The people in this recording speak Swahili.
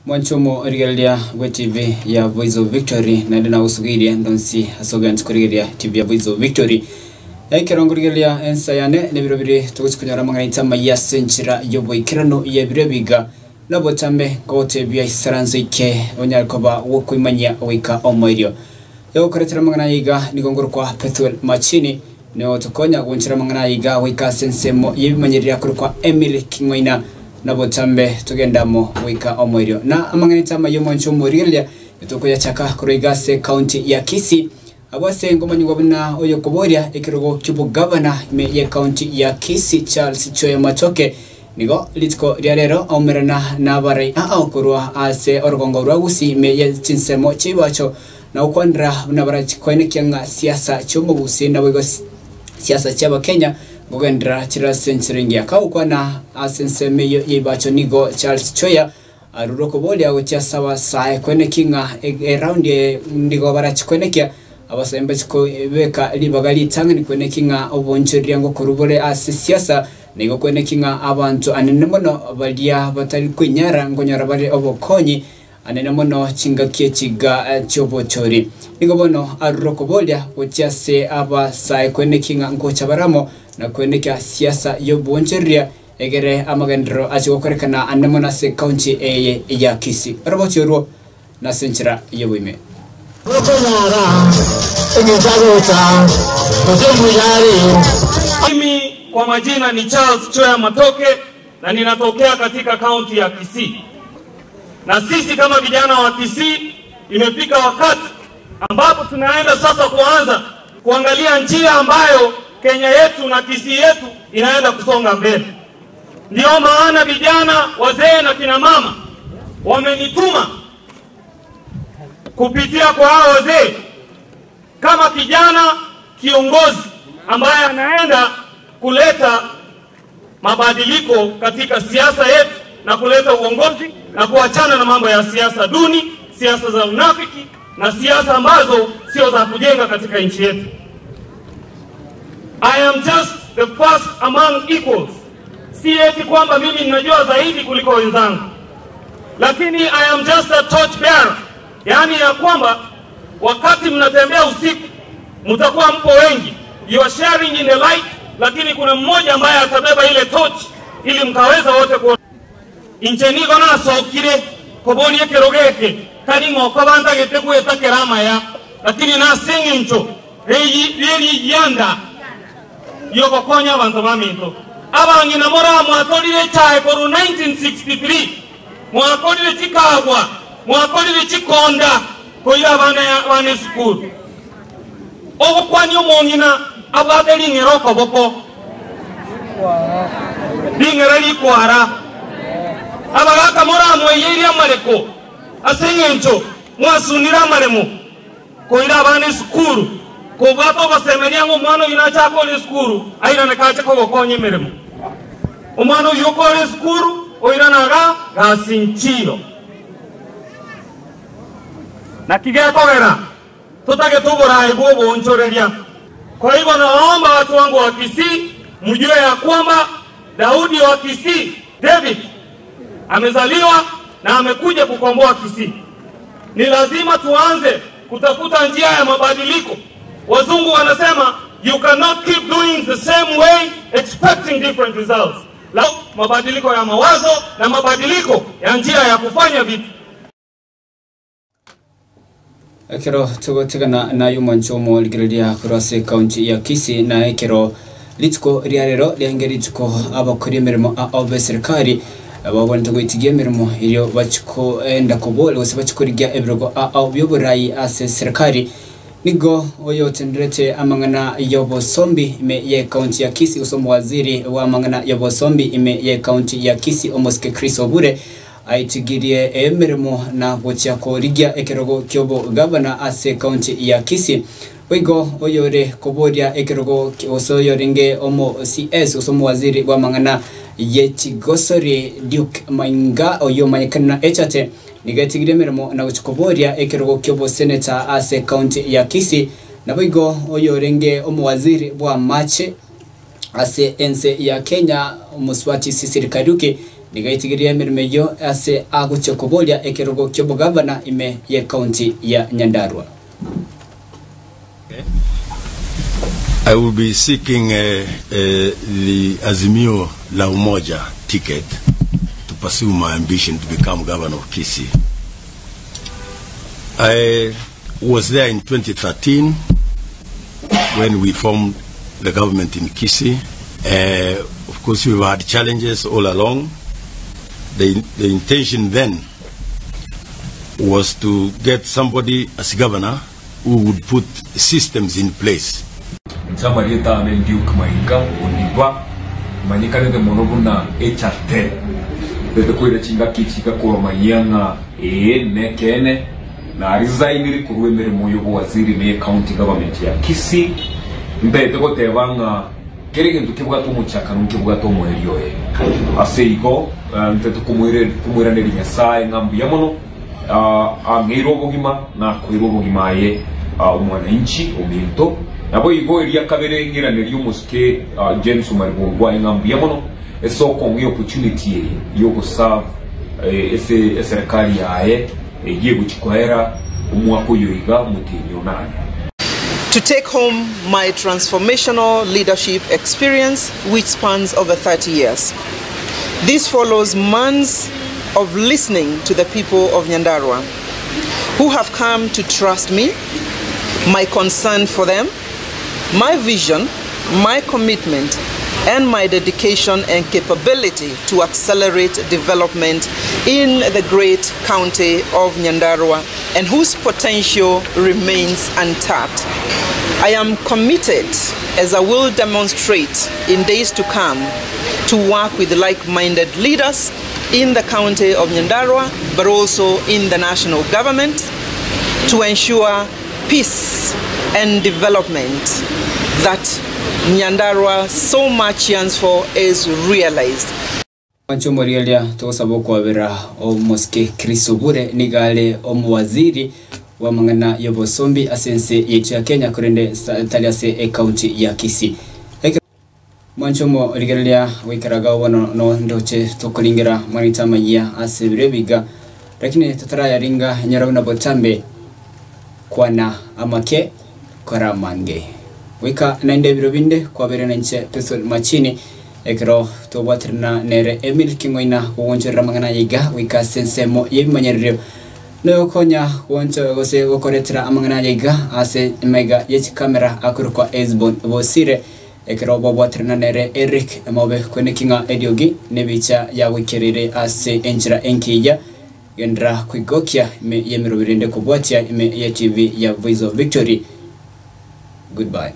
Mwanchomo rigalia we TV ya Voice of Victory na ndina usugiria ndonsi asogan tukurigalia TV ya Voice of Victory. Yaikero rigalia ensayane ne birobire tukunyara mangana Amayia senchira yobo ikirano ye birebiga nabo tambe gote bya isaranzo ike onyakoba wo kwimanya wika omoirio. Yo koretera mangana yiga nigongoro kwa Pethuel Machini ne otokonya gunchira mangana yiga wika sensemo yebimanyirira kuri kwa Emily Kingoina nabo tambe tugendamo wika omoirio na amangana Amayia mwanchomo rigalia yutokoya chaka kurigase county ya Kisii abase ngoma nyugobina oyo koboria ekirogo kibo governor me ye county ya Kisii Charles Choya Matoke nigo litko diarero omerana na barai aokurwa ase orgongo rwagusi me ye tinsemo chibacho na ukwandra na barachi kwene kyanga siasa chomo gusi na bego siasa chaba Kenya gogendra chira senchiringia kaukwana asenseme ye bacho nigo Charles Choya aruroko boli ago chasawa sae kwene kinga around ye nigo barachi kwene kya abasembe chiko beka libagali tangani kwene kinga oboncheri ngo kurubole asisiasa nigo kwene kinga abantu anenemono balia batali kwinyara ngonyara bali obokonyi anenemono chinga kiechiga chobochori nigo bono aruroko bolia ochiase aba sae kwene kinga ngo chabaramo na kwene kya siasa yoboncheria egere amagandro achigokorekana anemona se county ya Kisii robochoro na senchira yobuime Mimi kwa majina ni Charles Choya Matoke na ninatokea katika kaunti ya Kisii. Na sisi kama vijana wa Kisii imefika wakati ambapo tunaenda sasa kuangalia njia ambayo Kenya yetu na Kisii yetu inaenda kusonga mbele. Ndio maana vijana, wazee na kina mama wamenituma kupitia kwa hao wazee kama kijana kiongozi ambaye anaenda kuleta mabadiliko katika siasa yetu na kuleta uongozi na kuachana na mambo ya siasa duni, siasa za unafiki na siasa ambazo sio za kujenga katika nchi yetu. I am just the first among equals. Si eti kwamba mimi ninajua zaidi kuliko wenzangu, lakini I am just a torch bearer. Yani ya kwamba wakati mnatembea usiku mtakuwa mpo wengi, you are sharing in the light, lakini kuna mmoja ambaye atabeba ile torch ili mkaweza wote kuona. Inchenigo na sokire koboni ekerogeke kani ngoko banda getekuye takerama ya, lakini na sengincho reyi yanda yoko konya abantu baminto abangina mora mwakolire chae koru 1963 mwakolire chikagwa mwakolire chikonda koira abana bane school obukwani omongina abadeli ngeroko boko dingera likwara abagaka mora mweyeria mareko asengencho mwasunira maremo koira abane school ko bato basemeria ngo mwana inacha ko le school aira nakache ko gokonye meremo omwana yoko le school oira naga gasinchiro na kigekogera tutage tubora ego bonchoreria. Kwa hivyo naomba watu wangu wa Kisii mjue ya kwamba Daudi wa Kisii, David amezaliwa na amekuja kukomboa Kisii. Ni lazima tuanze kutafuta njia ya mabadiliko. Wazungu wanasema you cannot keep doing the same way expecting different results. La mabadiliko ya mawazo na mabadiliko ya njia ya kufanya vitu. Ekero tugotegana na yumanchomo ligredia kurase county ya Kisii na ekero litko riarero liangeritko abakuri mirimo abe serikali ababonta gwitigiye mirimo iyo bachiko enda kobole wose bachikurigia ebrogo byoborayi ase serikali nigo oyo tendrete amangana yobo sombi me ye county ya Kisii usomo waziri wa amangana yobo sombi ime ye county ya Kisii omoske Chris Obure aitigirie emirimo na gocha ko rigia ekerogo kyobo governor ase county ya Kisii wigo oyore koboria ekerogo osoyoringe omo CS usomo waziri wa mangana yechigosori Duke Mainga oyo manyekana echate nigatigire mirimo na gochikoboria ekerogo kyobo senator ase county ya Kisii na wigo oyorenge omo waziri wa mache ase ense ya Kenya Muswati Sisiri Karuki nigaitigiria mirmeyo ase aguchokobolia ekerogo kyobo gavana ime ye county ya Nyandarua. I will be seeking the Azimio la Umoja ticket to pursue my ambition to become governor of Kisii. I was there in 2013 when we formed the government in Kisii. Of course, we've had challenges all along. The intention then was to get somebody as governor who would put systems in place. Somebody that named Duke Mainga, Univa, Manikane de Monobuna, HRT. The Koya Chinga Kichika Amayia, Nekene, na resign kuruemere moyo waziri me county government ya Kisii. Mbete ko tebanga kerege tukibuga to muchaka nkibuga to mwelioye. Aseigo ntetu kumwira ne binyasaye ngambi yamono amiro bogima na kwiro bogima ye umwananchi ominto. Nabo igo elia kabere ngira ne lyumuske James Maribongwa ngambi yamono esoko ngi opportunity yo go serve ese serikali yae egiye guchikwera umwako yoiga mutinyo nane. To take home my transformational leadership experience, which spans over 30 years. This follows months of listening to the people of Nyandarua, who have come to trust me, my concern for them, my vision, my commitment, and my dedication and capability to accelerate development in the great county of Nyandarua, and whose potential remains untapped. I am committed, as I will demonstrate in days to come, to work with like-minded leaders in the county of Nyandarua, but also in the national government, to ensure peace and development that Nyandarua so much yearns for is realized. Wancho Morielia tosabo kwa vera o moske Krisobure nigale omuwaziri wa Amngana yobosombi asense yetu ya Kenya kurende taliase county ya Kisii. Wancho Morielia wikaraga wono no ndoche tokolingira mwanita Amayia asebirebiga lakini tatara ya ringa nyarabuna botambe kwana amake koramange. Wika nainde birobinde kwa bere nanche Pethuel Machini ekro to watrina nere Emil Kingoina wonjera Amngana yiga wika sensemo yebimanyerio no konya woncho gose gokoretira Amngana yiga ase mega yechi kamera akurukwa Esbon bosire ekro watrina nere Eric mobe kwene kinga ediogi nebicha ya wikerere ase enjira enkiya gendra kwigokia me yemirobirinde kubwatia me ya TV ya Voice of Victory. Goodbye.